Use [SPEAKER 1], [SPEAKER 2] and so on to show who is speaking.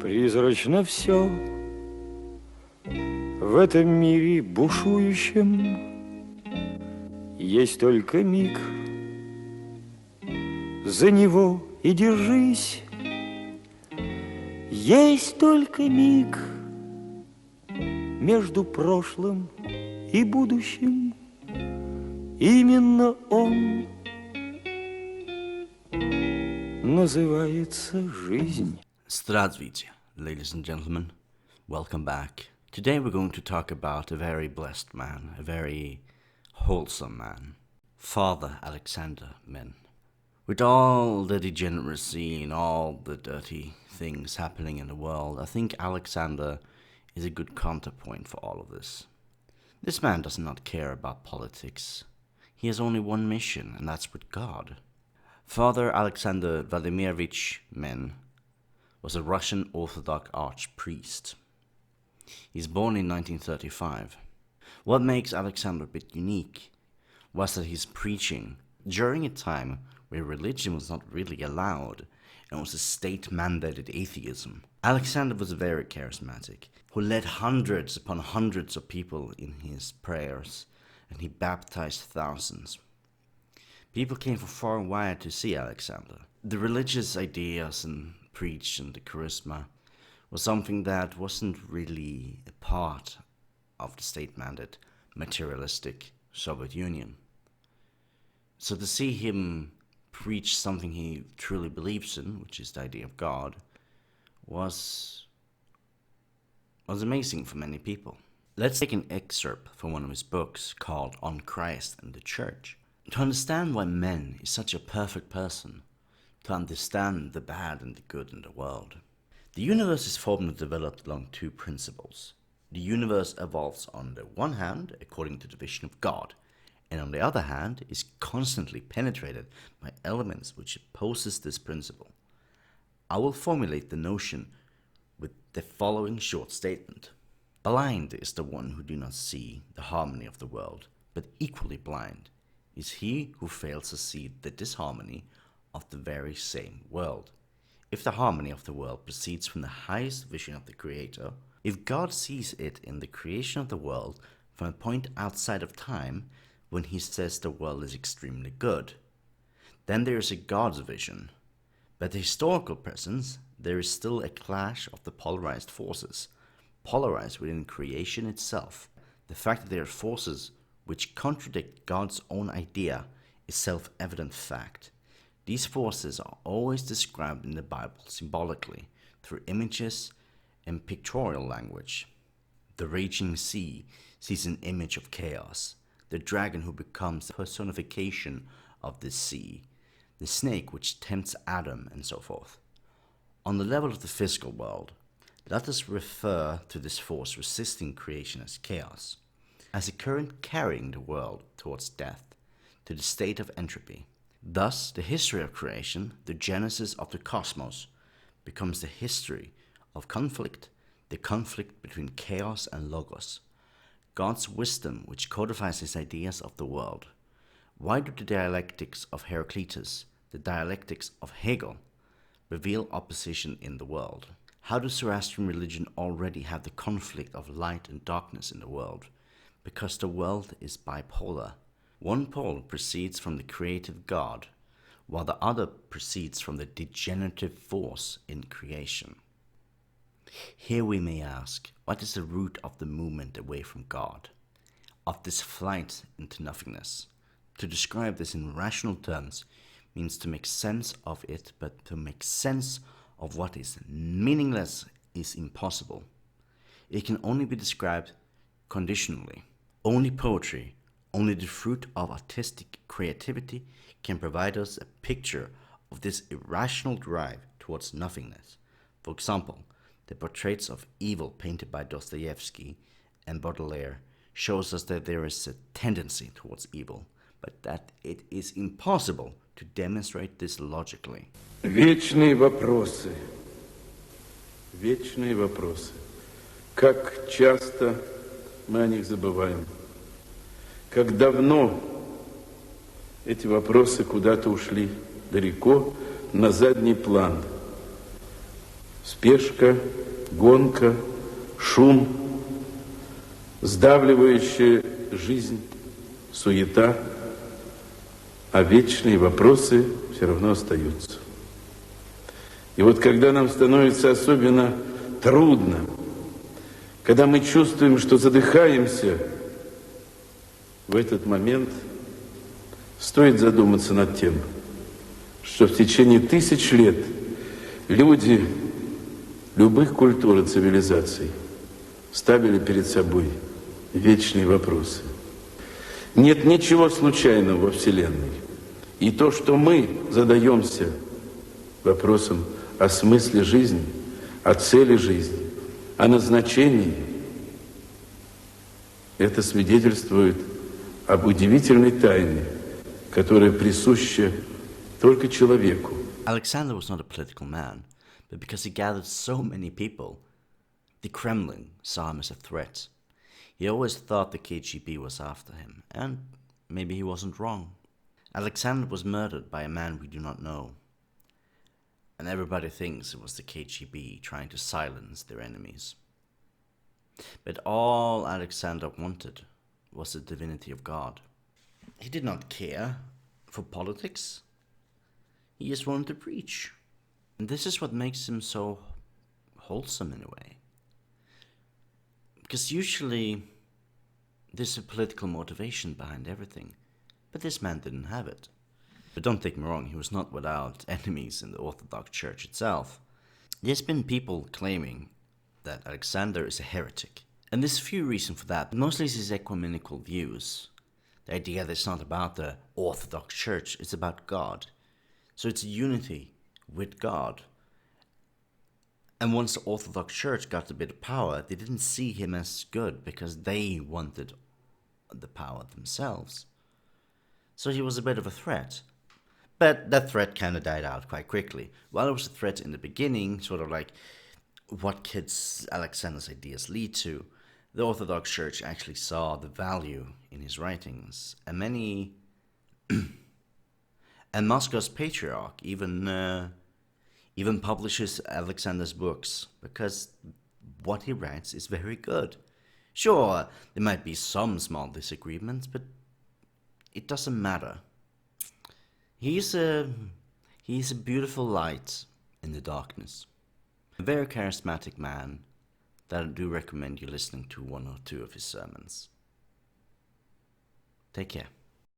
[SPEAKER 1] Призрачно все в этом мире бушующем. Есть только миг, за него и держись. Есть только миг между прошлым и будущим. Именно он называется жизнь.
[SPEAKER 2] Здравствуйте, ladies and gentlemen. Welcome back. Today we're going to talk about a very blessed man, a very wholesome man, Father Alexander Min. With all the degeneracy and all the dirty things happening in the world, I think Alexander is a good counterpoint for all of this. This man does not care about politics. He has only one mission, and that's with God. Father Alexander Vladimirovich Min was a Russian Orthodox archpriest. He's born in 1935. What makes Alexander a bit unique was that he's preaching during a time where religion was not really allowed and was a state-mandated atheism. Alexander was very charismatic, who led hundreds upon hundreds of people in his prayers, and he baptized thousands. People came from far and wide to see Alexander. The religious ideas and preach and the charisma was something that wasn't really a part of the state-mandated materialistic Soviet Union. So to see him preach something he truly believes in, which is the idea of God, was amazing for many people. Let's take an excerpt from one of his books called On Christ and the Church. To understand why man is such a perfect person, to understand the bad and the good in the world. The universe is formed and developed along two principles. The universe evolves on the one hand according to the vision of God, and on the other hand is constantly penetrated by elements which opposes this principle. I will formulate the notion with the following short statement. Blind is the one who do not see the harmony of the world, but equally blind is he who fails to see the disharmony of the very same world. If the harmony of the world proceeds from the highest vision of the Creator, if God sees it in the creation of the world from a point outside of time when he says the world is extremely good, then there is a God's vision. But the historical presence, there is still a clash of the polarized forces, polarized within creation itself. The fact that there are forces which contradict God's own idea is self-evident fact. These forces are always described in the Bible symbolically through images and pictorial language. The raging sea sees an image of chaos, the dragon who becomes the personification of the sea, the snake which tempts Adam, and so forth. On the level of the physical world, let us refer to this force resisting creation as chaos, as a current carrying the world towards death, to the state of entropy. Thus, the history of creation, the genesis of the cosmos, becomes the history of conflict, the conflict between chaos and logos, God's wisdom which codifies his ideas of the world. Why do the dialectics of Heraclitus, the dialectics of Hegel, reveal opposition in the world? How does Zoroastrian religion already have the conflict of light and darkness in the world? Because the world is bipolar. One pole proceeds from the creative God, while the other proceeds from the degenerative force in creation. Here we may ask, what is the root of the movement away from God, of this flight into nothingness? To describe this in rational terms means to make sense of it, but to make sense of what is meaningless is impossible. It can only be described conditionally. Only poetry, only the fruit of artistic creativity can provide us a picture of this irrational drive towards nothingness. For example, the portraits of evil painted by Dostoevsky and Baudelaire shows us that there is a tendency towards evil, but that it is impossible to demonstrate this logically.
[SPEAKER 3] Вечные вопросы. Вечные вопросы. Как часто мы о них забываем. Как давно эти вопросы куда-то ушли далеко на задний план. Спешка, гонка, шум, сдавливающая жизнь, суета, а вечные вопросы все равно остаются. И вот когда нам становится особенно трудно, когда мы чувствуем, что задыхаемся, в этот момент стоит задуматься над тем, что в течение тысяч лет люди любых культур и цивилизаций ставили перед собой вечные вопросы. Нет ничего случайного во Вселенной. И то, что мы задаемся вопросом о смысле жизни, о цели жизни, о назначении, это свидетельствует об удивительной тайне, которая присуща только человеку.
[SPEAKER 2] Alexander was not a political man, but because he gathered so many people, the Kremlin saw him as a threat. He always thought the KGB was after him, and maybe he wasn't wrong. Alexander was murdered by a man we do not know, and everybody thinks it was the KGB trying to silence their enemies. But all Alexander wanted was the divinity of God. He did not care for politics. He just wanted to preach. And this is what makes him so wholesome in a way. Because usually there's a political motivation behind everything. But this man didn't have it. But don't take me wrong, he was not without enemies in the Orthodox Church itself. There's been people claiming that Alexander is a heretic. And there's a few reasons for that. Mostly it's his ecumenical views. The idea that it's not about the Orthodox Church, it's about God. So it's unity with God. And once the Orthodox Church got a bit of power, they didn't see him as good because they wanted the power themselves. So he was a bit of a threat. But that threat kind of died out quite quickly. While it was a threat in the beginning, sort of like, what could Alexander's ideas lead to? The Orthodox Church actually saw the value in his writings, and many, and Moscow's patriarch even publishes Alexander's books because what he writes is very good. Sure, there might be some small disagreements, but it doesn't matter. He's a beautiful light in the darkness. A very charismatic man that I do recommend you listening to one or two of his sermons. Take care.